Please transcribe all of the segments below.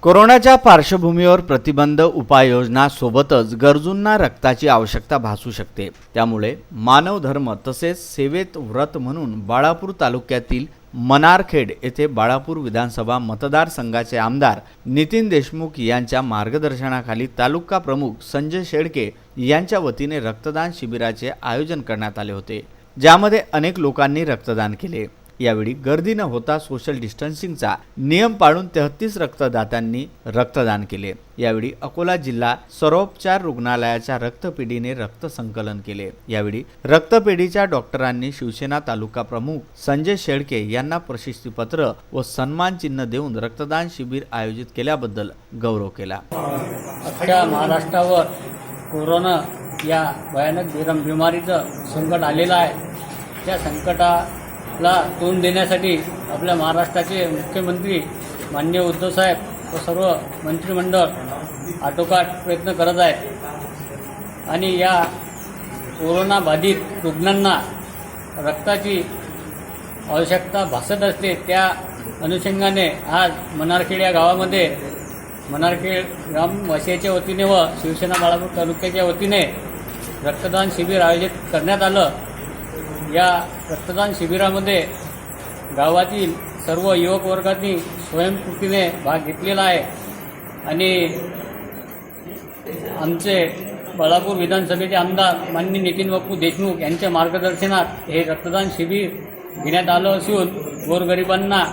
कोरोनाच्या पार्श्वभूमीवर प्रतिबंध उपाययोजना सोबतच गरजूंना रक्ताची आवश्यकता भासू शकते। त्यामुळे मानव धर्म तसेच सेवेत व्रत म्हणून बाळापूर तालुक्यातील मनारखेड येथे बाळापूर विधानसभा मतदारसंघाचे आमदार नितीन देशमुख यांच्या मार्गदर्शनाखाली तालुका प्रमुख संजय शेळके यांच्या वतीने रक्तदान शिबिराचे आयोजन करण्यात आले होते, ज्यामध्ये अनेक लोकांनी रक्तदान केले। यावेळी गर्दी न होता सोशल डिस्टन्सिंगचा नियम पाळून 33 रक्तदात्यांनी रक्तदान केले। यावेळी अकोला जिल्हा सर्वोपचार रुग्णालयाच्या रक्तपेढीने रक्त संकलन केले। यावेळी रक्तपेढीच्या डॉक्टरांनी शिवसेना तालुका प्रमुख संजय शेळके यांना प्रशस्तीपत्र व सन्मान चिन्ह देऊन रक्तदान शिबिर आयोजित केल्याबद्दल गौरव केला। अख्ख्या महाराष्ट्रावर कोरोना या भयानक बिमारीचं संकट आलेलं आहे। त्या संकटाला तोंड देण्यासाठी आपल्या महाराष्ट्राचे मुख्यमंत्री माननीय उद्धव साहेब व सर्व मंत्रिमंडळ आटोकाट प्रयत्न करत आहेत आणि या कोरोना बाधित रुग्णांना रक्ताची आवश्यकता भासत असते। त्या अनुषंगाने आज मनारखेड या गावामध्ये मनारखेड ग्रामवासियाच्या वतीने व शिवसेना बाळापूर तालुक्याच्या वतीने रक्तदान शिबिर आयोजित करण्यात आलं। या रक्तदान शिबिरामध्ये गावातील सर्व युवक वर्गांनी स्वयंस्फूर्तीने भाग घेतलेला आहे आणि आमचे बाळापूर विधानसभेचे आमदार माननीय नितीन बापू देशमुख यांच्या मार्गदर्शनात हे रक्तदान शिबिर घेण्यात आलं असून गोरगरिबांना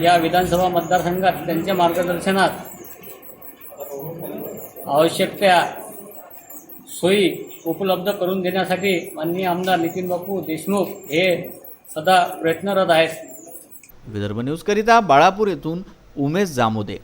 या विधानसभा मतदारसंघात त्यांच्या मार्गदर्शनात आवश्यक त्या सोयी उपलब्ध करून देण्यासाठी माननीय आमदार नितीन बापू देशमुख हे सदा प्रयत्नरत आहेत। विदर्भ न्यूज करिता बाळापूर येथून उमेश जामोदे।